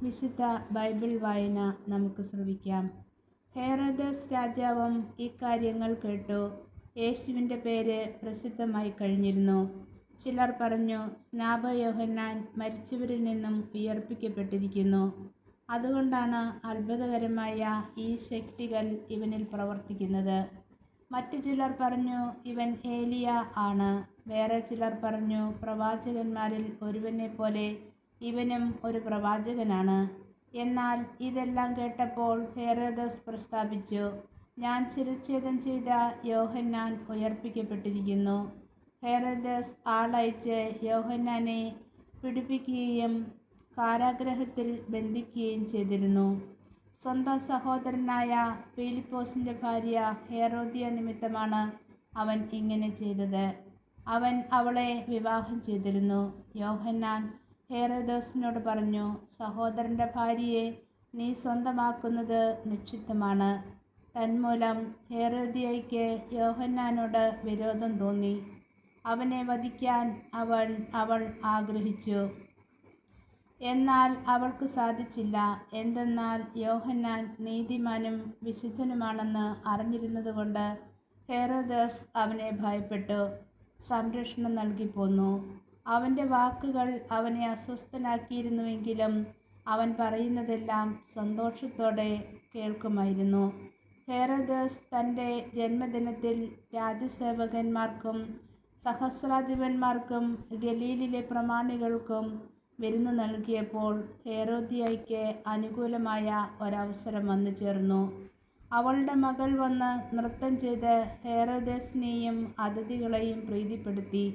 വിശുദ്ധ ബൈബിൾ വായന നമുക്ക് ശ്രവിക്കാം. ഹെരോദസ് രാജാവും ഇക്കാര്യങ്ങൾ കേട്ടു. യേശുവിൻ്റെ പേര് പ്രസിദ്ധമായി കഴിഞ്ഞിരുന്നു. ചിലർ പറഞ്ഞു, സ്നാപകയോഹന്നാൻ മരിച്ചവരിൽ നിന്നും ഉയർപ്പിക്കപ്പെട്ടിരിക്കുന്നു. അതുകൊണ്ടാണ് അത്ഭുതകരമായ ഈ ശക്തികൾ ഇവനിൽ പ്രവർത്തിക്കുന്നത്. മറ്റു ചിലർ പറഞ്ഞു, ഇവൻ ഏലിയ ആണ്. വേറെ ചിലർ പറഞ്ഞു, പ്രവാചകന്മാരിൽ ഒരുവനെ പോലെ ഇവനും ഒരു പ്രവാചകനാണ്. എന്നാൽ ഇതെല്ലാം കേട്ടപ്പോൾ ഹെരോദസ് പ്രസ്താവിച്ചു, ഞാൻ ശിരച്ഛേദം ചെയ്ത യോഹന്നാൻ ഉയർപ്പിക്കപ്പെട്ടിരിക്കുന്നു. ഹെരോദസ് ആളയച്ച് യോഹന്നാനെ പിടിപ്പിക്കുകയും കാരാഗൃഹത്തിൽ ബന്ധിക്കുകയും ചെയ്തിരുന്നു. സ്വന്തം സഹോദരനായ ഫിലിപ്പോസിൻ്റെ ഭാര്യ ഹെരോദ്യ നിമിത്തമാണ് അവൻ ഇങ്ങനെ ചെയ്തത്. അവൻ അവളെ വിവാഹം ചെയ്തിരുന്നു. യോഹന്നാൻ ഹെരോദസിനോട് പറഞ്ഞു, സഹോദരൻ്റെ ഭാര്യയെ നീ സ്വന്തമാക്കുന്നത് നിക്ഷിപ്തമാണ്. തന്മൂലം ഹെരോദ്യയ്ക്ക് യോഹന്നാനോട് വിരോധം തോന്നി. അവനെ വധിക്കാൻ അവൾ ആഗ്രഹിച്ചു. എന്നാൽ അവൾക്ക് സാധിച്ചില്ല. എന്തെന്നാൽ യോഹന്നാൻ നീതിമാനും വിശുദ്ധനുമാണെന്ന് അറിഞ്ഞിരുന്നതുകൊണ്ട് ഹെരോദസ് അവനെ ഭയപ്പെട്ടു സംരക്ഷണം നൽകിപ്പോന്നു. അവൻ്റെ വാക്കുകൾ അവനെ അസ്വസ്ഥനാക്കിയിരുന്നുവെങ്കിലും അവൻ പറയുന്നതെല്ലാം സന്തോഷത്തോടെ കേൾക്കുമായിരുന്നു. ഹെരോദസ് തൻ്റെ ജന്മദിനത്തിൽ രാജസേവകന്മാർക്കും സഹസ്രാധിപന്മാർക്കും ഗലീലിലെ പ്രമാണികൾക്കും വിരുന്ന് നൽകിയപ്പോൾ ഹെരോദ്യയ്ക്ക് അനുകൂലമായ ഒരവസരം വന്നു ചേർന്നു. അവളുടെ മകൾ വന്ന് നൃത്തം ചെയ്ത് ഹെരോദസിനെയും അതിഥികളെയും പ്രീതിപ്പെടുത്തി.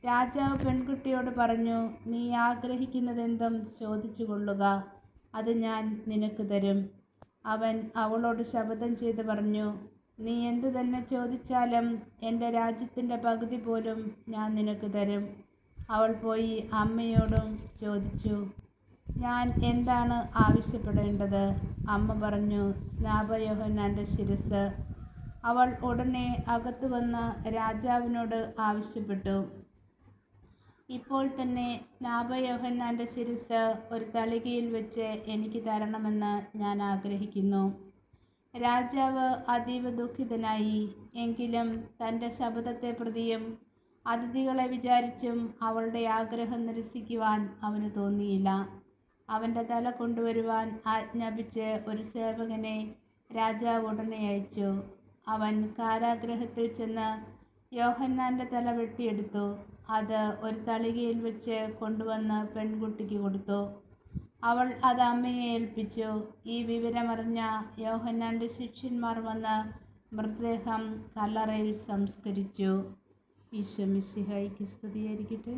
രാജാവ് പെൺകുട്ടിയോട് പറഞ്ഞു, നീ ആഗ്രഹിക്കുന്നതെന്തും ചോദിച്ചു കൊള്ളുക, അത് ഞാൻ നിനക്ക് തരും. അവൻ അവളോട് ശപഥം ചെയ്ത് പറഞ്ഞു, നീ എന്തു തന്നെ ചോദിച്ചാലും എൻ്റെ രാജ്യത്തിൻ്റെ പകുതി പോലും ഞാൻ നിനക്ക് തരും. അവൾ പോയി അമ്മയോടും ചോദിച്ചു, ഞാൻ എന്താണ് ആവശ്യപ്പെടേണ്ടത്? അമ്മ പറഞ്ഞു, സ്നാപകയോഹന്നാൻ്റെ ശിരസ്സ്. അവൾ ഉടനെ അകത്തു വന്ന് രാജാവിനോട് ആവശ്യപ്പെട്ടു, ഇപ്പോൾ തന്നെ സ്നാപകയോഹന്നാൻ്റെ ശിരസ്സ് ഒരു തളികയിൽ വെച്ച് എനിക്ക് തരണമെന്ന് ഞാൻ ആഗ്രഹിക്കുന്നു. രാജാവ് അതീവ ദുഃഖിതനായി. എങ്കിലും തൻ്റെ ശപഥത്തെ പ്രതിയും അതിഥികളെ വിചാരിച്ചും അവളുടെ ആഗ്രഹം നിരസിക്കുവാൻ അവന് തോന്നിയില്ല. അവൻ്റെ തല കൊണ്ടുവരുവാൻ ആജ്ഞാപിച്ച് ഒരു സേവകനെ രാജാവ് ഉടനെ അയച്ചു. അവൻ കാരാഗൃഹത്തിൽ ചെന്ന് യോഹന്നാൻ്റെ തല വെട്ടിയെടുത്തു. അത് ഒരു തളികയിൽ വെച്ച് കൊണ്ടുവന്ന് പെൺകുട്ടിക്ക് കൊടുത്തു. അവൾ അത് അമ്മയെ ഏൽപ്പിച്ചു. ഈ വിവരമറിഞ്ഞ യോഹന്നാൻ്റെ ശിഷ്യന്മാർ വന്ന് മൃതദേഹം കല്ലറയിൽ സംസ്കരിച്ചു. ഈശോ മിശിഹായ്ക്ക് സ്തുതിയായിരിക്കട്ടെ.